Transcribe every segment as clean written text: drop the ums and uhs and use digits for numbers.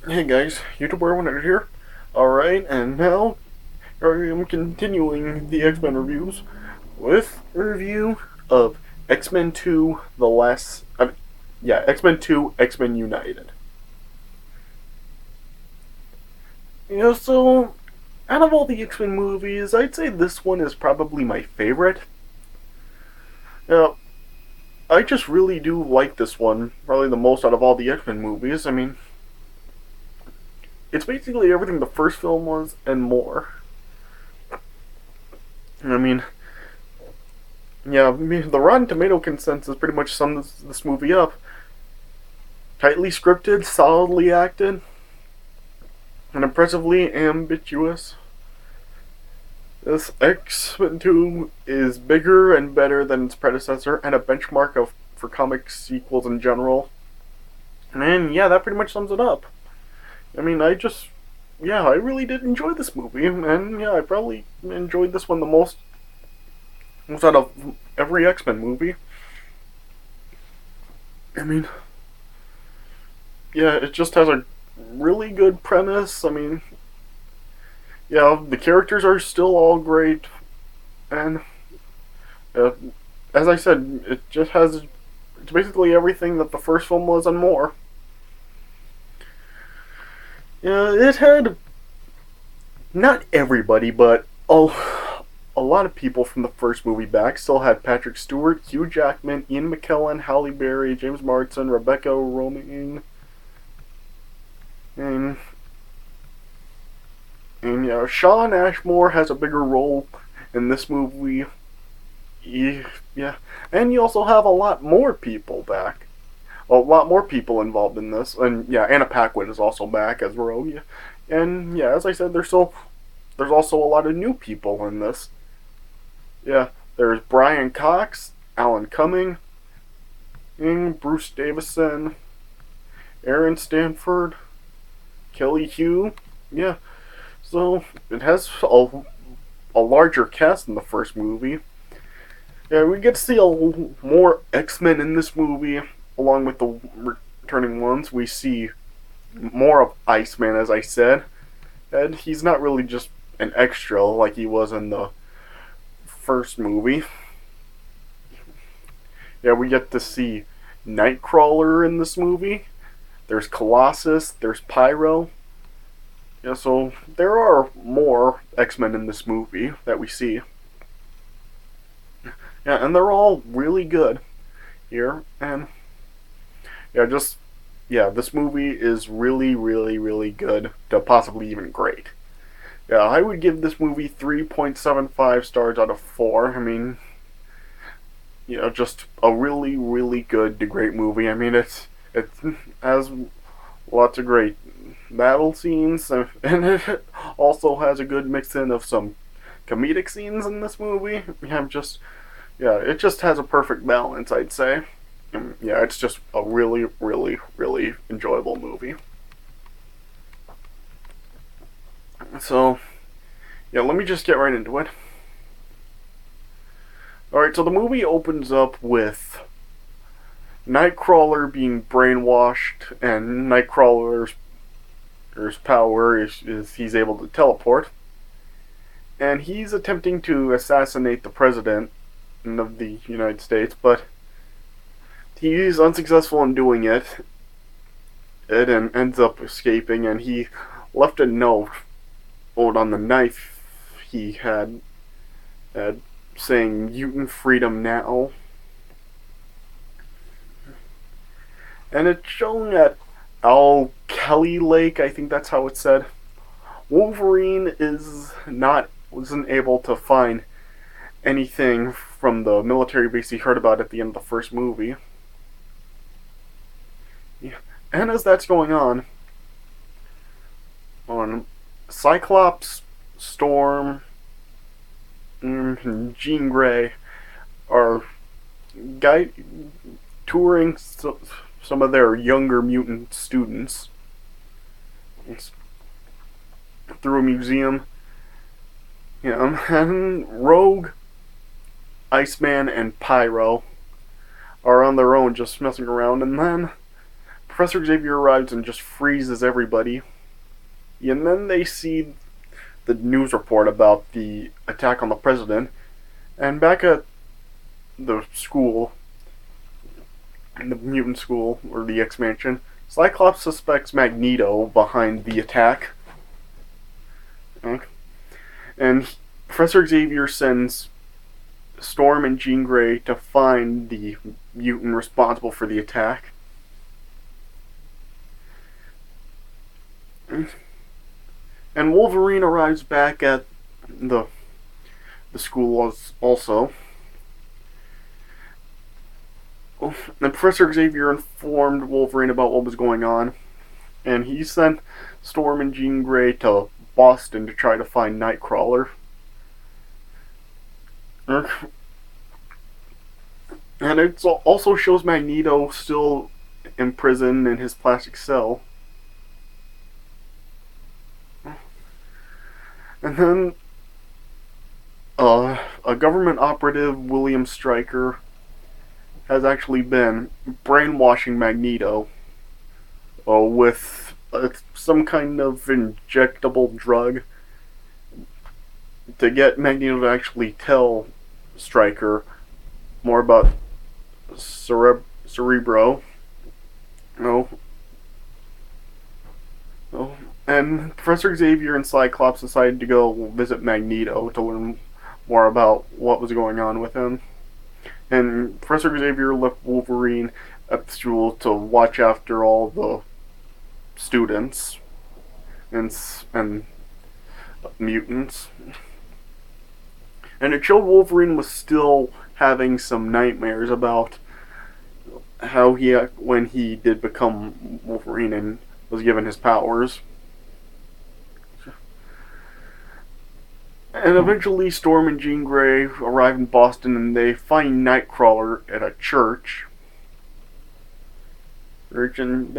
Hey guys, YouTuber 100 here. Alright, and now I am continuing the X-Men reviews with a review of X-Men 2, X-Men 2, X-Men United. So, out of all the X-Men movies, I'd say this one is probably my favorite. Now, I just really do like this one, probably the most out of all the X-Men movies. I mean, it's basically everything the first film was and more. I mean, the Rotten Tomato consensus pretty much sums this movie up. Tightly scripted, solidly acted, and impressively ambitious. This X-Men 2 is bigger and better than its predecessor and a benchmark for comic sequels in general. And yeah, that pretty much sums it up. I mean, I really did enjoy this movie, and yeah, I probably enjoyed this one the most out of every X-Men movie. I mean, yeah, it just has a really good premise. I mean, yeah, the characters are still all great, and uh, as I said, it's basically everything that the first film was and more. Yeah, it had not everybody, but a lot of people from the first movie back. Still had Patrick Stewart, Hugh Jackman, Ian McKellen, Halle Berry, James Marsden, Rebecca Romijn, and Shawn Ashmore has a bigger role in this movie. Yeah, and you also have a lot more people back. A lot more people involved in this, and yeah, Anna Paquin is also back as Rogue. Yeah. And yeah, as I said, there's also a lot of new people in this. Yeah, there's Brian Cox, Alan Cumming, Bruce Davison, Aaron Stanford, Kelly Hugh. Yeah, so it has a larger cast than the first movie. Yeah, we get to see more X-Men in this movie, along with the returning ones. We see more of Iceman, as I said, and he's not really just an extra like he was in the first movie. Yeah, we get to see Nightcrawler in this movie. There's Colossus. There's Pyro. Yeah, so there are more X-Men in this movie that we see. Yeah, and they're all really good here. And this movie is really, really, really good to possibly even great. Yeah, I would give this movie 3.75 stars out of 4. I mean, just a really, really good to great movie. I mean, it has lots of great battle scenes, and it also has a good mix in of some comedic scenes in this movie. It just has a perfect balance, I'd say. And yeah, it's just a really, really, really enjoyable movie. So, yeah, let me just get right into it. Alright, so the movie opens up with Nightcrawler being brainwashed, and Nightcrawler's power is he's able to teleport. And he's attempting to assassinate the president of the United States, but he's unsuccessful in doing it. It ends up escaping, and he left a note on the knife he had saying "Mutant Freedom Now," and it's shown at Alkali Lake. I think that's how it's said. Wolverine wasn't able to find anything from the military base he heard about at the end of the first movie. Yeah. And as that's going on Cyclops, Storm, and Jean Grey are touring some of their younger mutant students through a museum. And Rogue, Iceman, and Pyro are on their own just messing around, and then Professor Xavier arrives and just freezes everybody. And then they see the news report about the attack on the president. And back at the school, the mutant school, or the X-Mansion, Cyclops suspects Magneto behind the attack. And Professor Xavier sends Storm and Jean Grey to find the mutant responsible for the attack. And Wolverine arrives back at the school also. And Professor Xavier informed Wolverine about what was going on, and he sent Storm and Jean Grey to Boston to try to find Nightcrawler. And it also shows Magneto still in prison in his plastic cell. And then a government operative, William Stryker, has actually been brainwashing Magneto with some kind of injectable drug to get Magneto to actually tell Stryker more about Cerebro. And Professor Xavier and Cyclops decided to go visit Magneto to learn more about what was going on with him. And Professor Xavier left Wolverine at the school to watch after all the students and mutants. And it showed Wolverine was still having some nightmares about how when he did become Wolverine and was given his powers. And eventually Storm and Jean Grey arrive in Boston and they find Nightcrawler at a church. And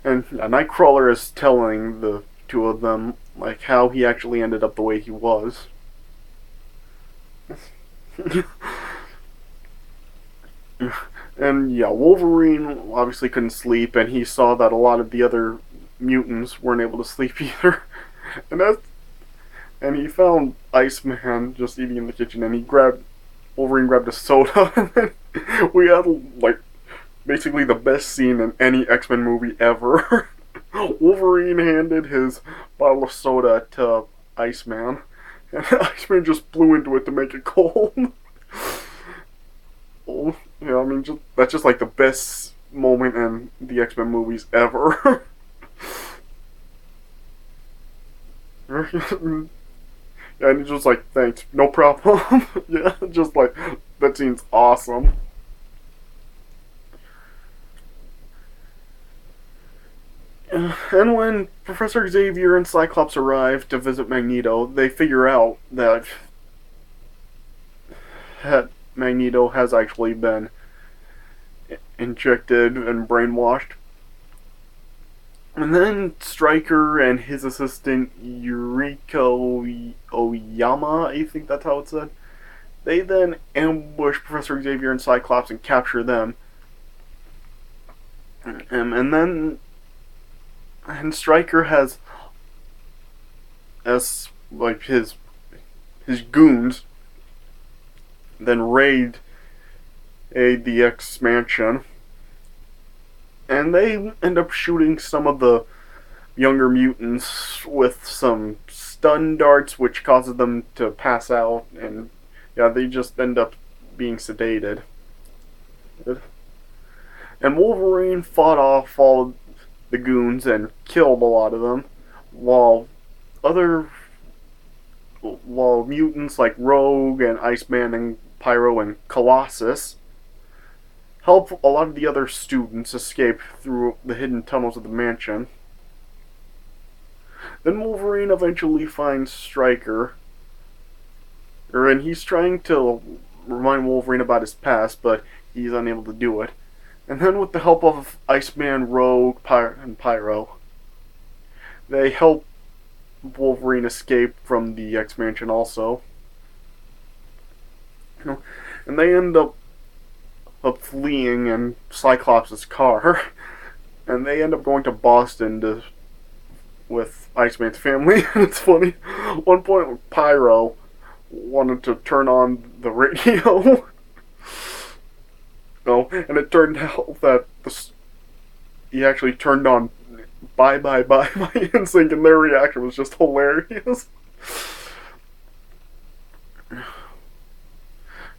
Nightcrawler is telling the two of them like how he actually ended up the way he was. And yeah, Wolverine obviously couldn't sleep, and he saw that a lot of the other mutants weren't able to sleep either. And he found Iceman just eating in the kitchen, and Wolverine grabbed a soda, and then we had like basically the best scene in any X-Men movie ever. Wolverine handed his bottle of soda to Iceman, and Iceman just blew into it to make it cold. Yeah, I mean, that's just like the best moment in the X-Men movies ever. And he's just like, thanks, no problem. Yeah, just like, that scene's awesome. And when Professor Xavier and Cyclops arrive to visit Magneto, they figure out that Magneto has actually been injected and brainwashed. And then Stryker and his assistant Yuriko Oyama, I think that's how it's said, they then ambush Professor Xavier and Cyclops and capture them. And Stryker has like his goons then raid the X-Mansion, and they end up shooting some of the younger mutants with some stun darts, which causes them to pass out, and yeah, they just end up being sedated. And Wolverine fought off all the goons and killed a lot of them, while mutants like Rogue and Iceman and Pyro and Colossus help a lot of the other students escape through the hidden tunnels of the mansion. Then Wolverine eventually finds Stryker, and he's trying to remind Wolverine about his past, but he's unable to do it. And then with the help of Iceman, Rogue, and Pyro, they help Wolverine escape from the X-Mansion also. And they end up fleeing in Cyclops' car. and they end up going to Boston with Iceman's family. And it's funny. One point, Pyro wanted to turn on the radio. No, and it turned out that he actually turned on Bye Bye Bye by NSYNC, and their reaction was just hilarious.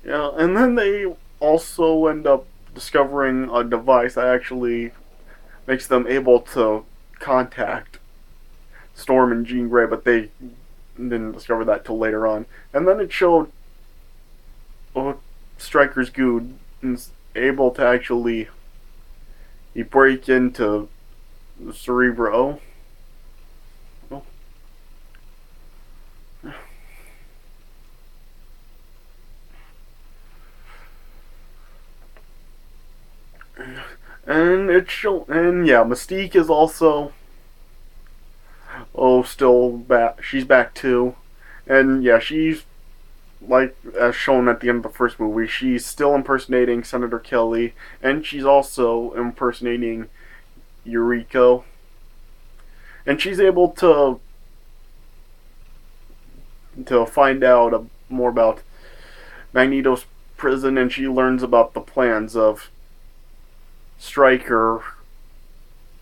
Yeah, and then they also end up discovering a device that actually makes them able to contact Storm and Jean Grey, but they didn't discover that till later on. And then it showed Stryker's Goo is able to actually break into Cerebro. Oh. And Mystique is also still back. She's back too, and yeah, she's like as shown at the end of the first movie. She's still impersonating Senator Kelly, and she's also impersonating Yuriko, and she's able to find out more about Magneto's prison, and she learns about the plans of Stryker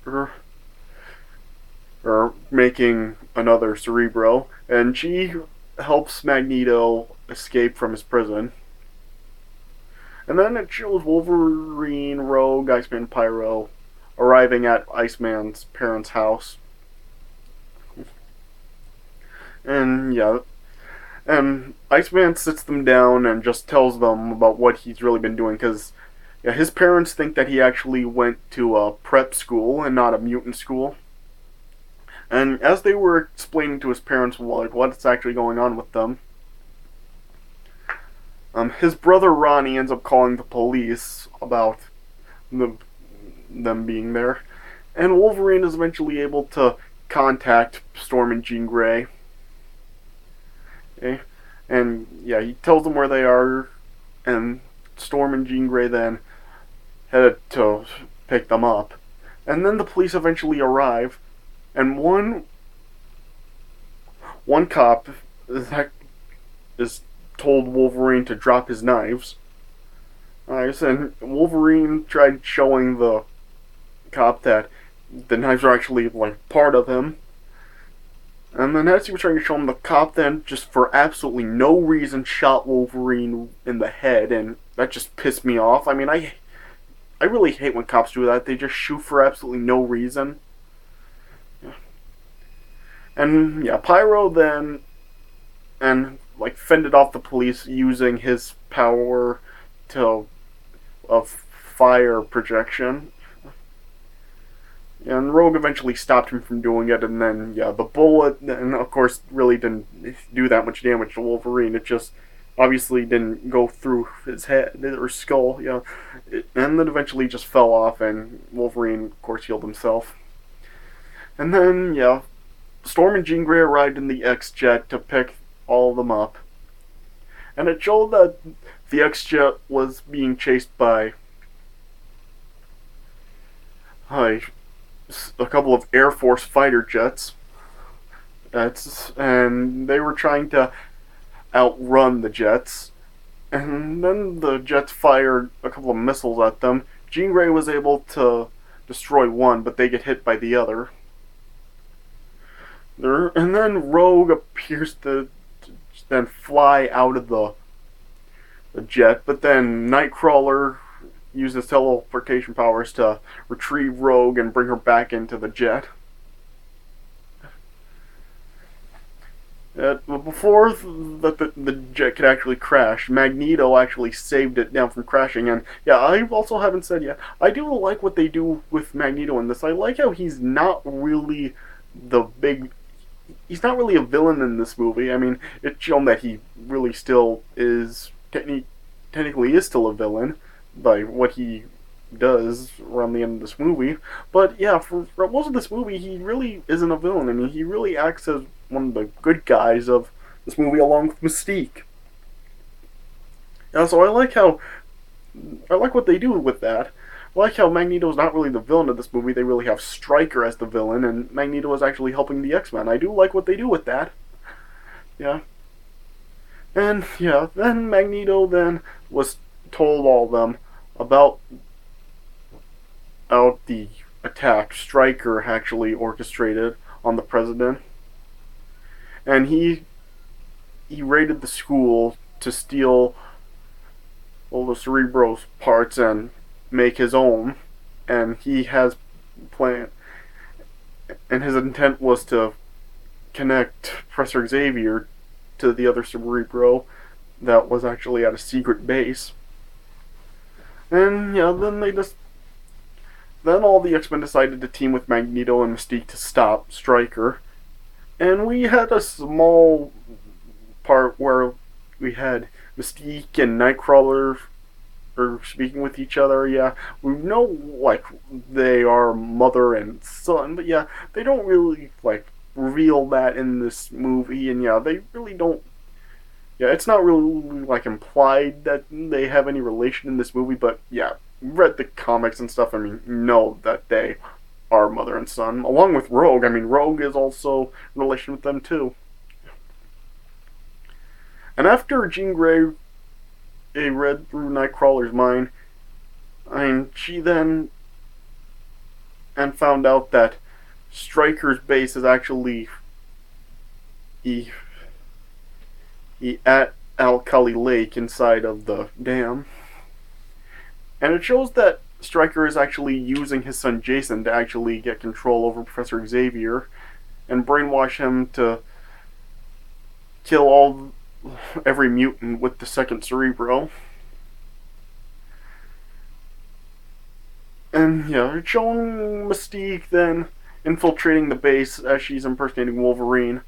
or making another Cerebro, and she helps Magneto escape from his prison. And then it shows Wolverine, Rogue, Iceman, Pyro arriving at Iceman's parents' house. And yeah, and Iceman sits them down and just tells them about what he's really been doing, because his parents think that he actually went to a prep school and not a mutant school. And as they were explaining to his parents what's actually going on with them, his brother Ronnie ends up calling the police about them being there, and Wolverine is eventually able to contact Storm and Jean Grey. Okay? And yeah, he tells them where they are, and Storm and Jean Grey then headed to pick them up. And then the police eventually arrive, and one cop is told Wolverine to drop his knives. And Wolverine tried showing the cop that the knives are actually part of him. And then as he was trying to show him, the cop then just for absolutely no reason shot Wolverine in the head, and that just pissed me off. I mean, I really hate when cops do that. They just shoot for absolutely no reason. And yeah, Pyro then fended off the police using his power of fire projection. And Rogue eventually stopped him from doing it, and then the bullet, and of course, really didn't do that much damage to Wolverine. It just obviously didn't go through his head or skull, and then eventually just fell off, and Wolverine, of course, healed himself. And then, Storm and Jean Grey arrived in the X-Jet to pick all of them up. And it showed that the X-Jet was being chased by a couple of Air Force fighter jets. And they were trying to outrun the jets. And then the jets fired a couple of missiles at them. Jean Grey was able to destroy one, but they get hit by the other. And then Rogue appears to then fly out of the jet, but then Nightcrawler uses teleportation powers to retrieve Rogue and bring her back into the jet. Before the jet could actually crash, Magneto actually saved it down from crashing. And I also haven't said yet, I do like what they do with Magneto in this. I like how he's not really he's not really a villain in this movie. I mean, it's shown that he really still is, technically is still a villain by what he does around the end of this movie. But for most of this movie, he really isn't a villain. I mean, he really acts as one of the good guys of this movie along with Mystique. So I like what they do with that. like how Magneto's not really the villain of this movie. They really have Stryker as the villain, and Magneto is actually helping the X-Men. I do like what they do with that. Yeah. And yeah, then Magneto then was told all of them about the attack Stryker actually orchestrated on the president, and he raided the school to steal all the Cerebro's parts and make his own. And he has plan, and his intent was to connect Professor Xavier to the other Cerebro that was actually at a secret base. And yeah, then all the X-Men decided to team with Magneto and Mystique to stop Stryker. And we had a small part where we had Mystique and Nightcrawler are speaking with each other. Yeah, we know like they are mother and son, but yeah, they don't really like reveal that in this movie. And yeah, they really don't. Yeah, it's not really like implied that they have any relation in this movie, but yeah, read the comics and stuff. I mean, know that they are mother and son, along with Rogue. I mean, Rogue is also in relation with them too. And after Jean Grey read through Nightcrawler's mind, she then and found out that Stryker's base is actually at Alkali Lake inside of the dam. And it shows that Stryker is actually using his son Jason to actually get control over Professor Xavier and brainwash him to kill every mutant with the second Cerebro. And yeah, it's showing Mystique then infiltrating the base as she's impersonating Wolverine.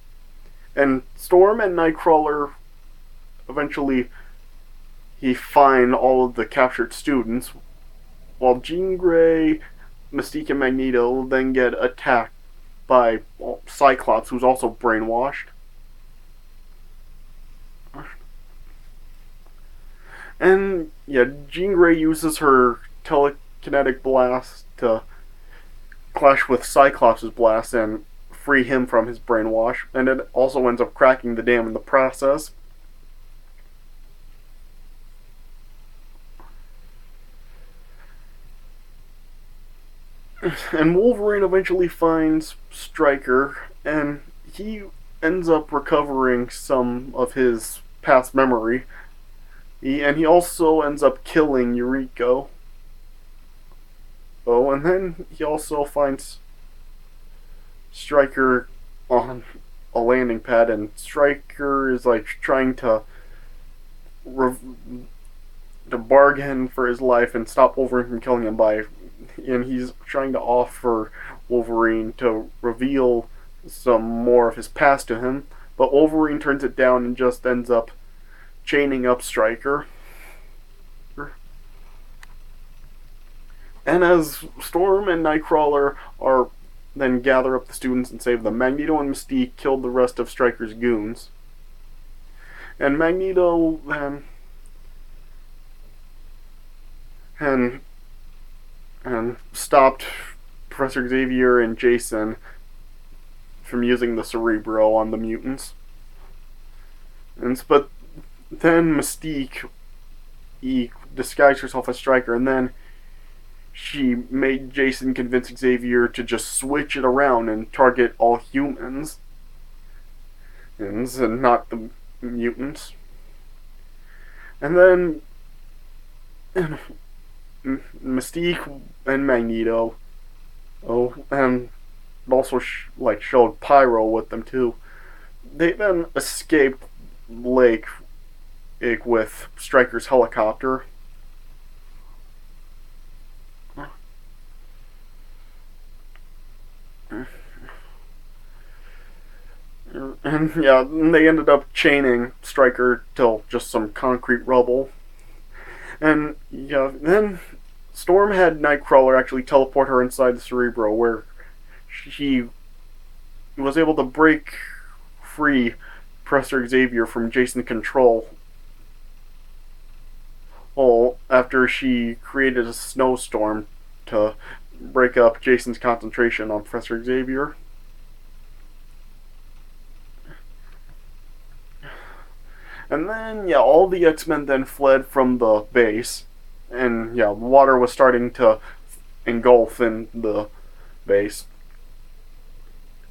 And Storm and Nightcrawler eventually find all of the captured students, while Jean Grey, Mystique, and Magneto then get attacked by Cyclops, who's also brainwashed. And yeah, Jean Grey uses her telekinetic blast to clash with Cyclops' blast and free him from his brainwash, and it also ends up cracking the dam in the process. And Wolverine eventually finds Stryker, and he ends up recovering some of his past memory. And he also ends up killing Yuriko. Oh, and then he also finds Stryker on a landing pad, and Stryker is like trying to bargain for his life and stop Wolverine from killing him and he's trying to offer Wolverine to reveal some more of his past to him, but Wolverine turns it down and just ends up chaining up Stryker. And as Storm and Nightcrawler are then gather up the students and save them, Magneto and Mystique killed the rest of Stryker's goons. And Magneto then and stopped Professor Xavier and Jason from using the Cerebro on the mutants. But then Mystique disguised herself as Stryker, and then she made Jason convince Xavier to just switch it around and target all humans and not the mutants. And then Mystique and Magneto, and also showed Pyro with them too. They then escaped Lake with Stryker's helicopter. And yeah, they ended up chaining Stryker till just some concrete rubble. And yeah, then Storm had Nightcrawler actually teleport her inside the Cerebro, where she was able to break free Professor Xavier from Jason's control. After she created a snowstorm to break up Jason's concentration on Professor Xavier. And then, yeah, all the X-Men then fled from the base. And, yeah, water was starting to engulf in the base.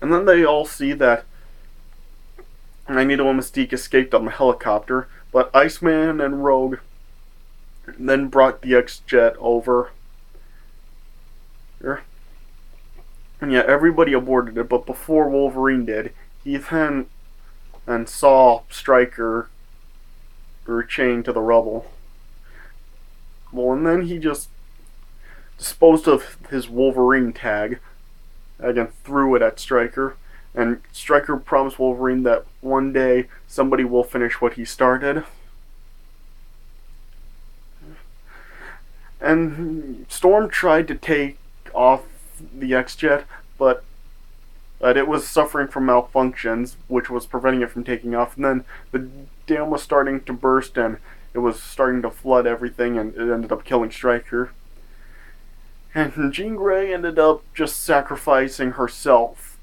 And then they all see that Magneto and Mystique escaped on the helicopter, but Iceman and Rogue then brought the X-Jet over. And yeah, everybody aborted it, but before Wolverine did, he then saw Stryker chained to the rubble. Well, and then he just disposed of his Wolverine tag, again threw it at Stryker, and Stryker promised Wolverine that one day somebody will finish what he started. And Storm tried to take off the X-Jet, but it was suffering from malfunctions, which was preventing it from taking off. And then the dam was starting to burst, and it was starting to flood everything, and it ended up killing Stryker. And Jean Grey ended up just sacrificing herself,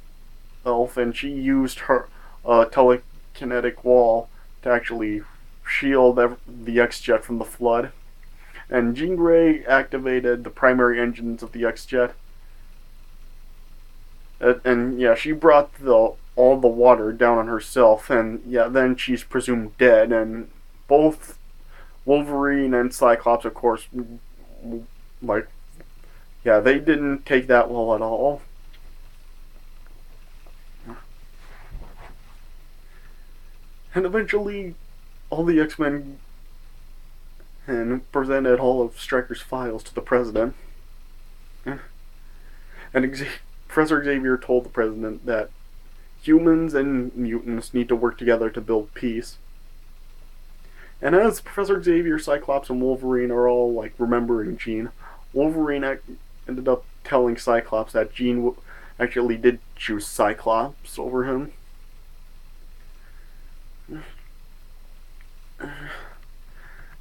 and she used her telekinetic wall to actually shield the X-Jet from the flood. And Jean Grey activated the primary engines of the X-Jet. And yeah, she brought all the water down on herself, and yeah, then she's presumed dead. And both Wolverine and Cyclops, of course, like, yeah, they didn't take that well at all. And eventually, all the X-Men presented all of Stryker's files to the president. And Professor Xavier told the president that humans and mutants need to work together to build peace. And as Professor Xavier, Cyclops, and Wolverine are all like remembering Jean, Wolverine ended up telling Cyclops that Jean actually did choose Cyclops over him.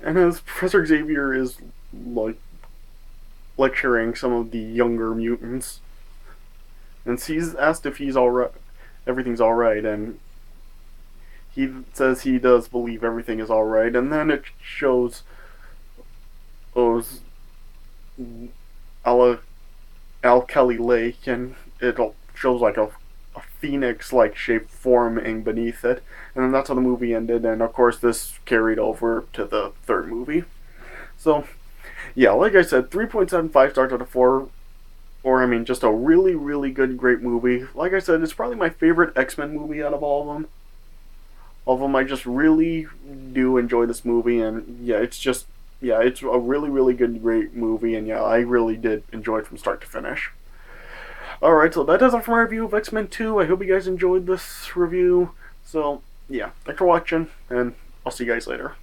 And as Professor Xavier is like lecturing some of the younger mutants, and he's asked if he's alright, everything's alright, and he says he does believe everything is alright, and then it shows Alkali Lake, and it shows like a phoenix-like shaped forming beneath it, and then that's how the movie ended. And of course this carried over to the third movie. So yeah, like I said, 3.75 stars out of 4, or I mean, just a really, really good, great movie. Like I said, it's probably my favorite X-Men movie out of all of them. I just really do enjoy this movie, and yeah, it's a really, really good, great movie, and yeah, I really did enjoy it from start to finish. Alright, so that does it for my review of X-Men 2. I hope you guys enjoyed this review. So, yeah, thanks for watching, and I'll see you guys later.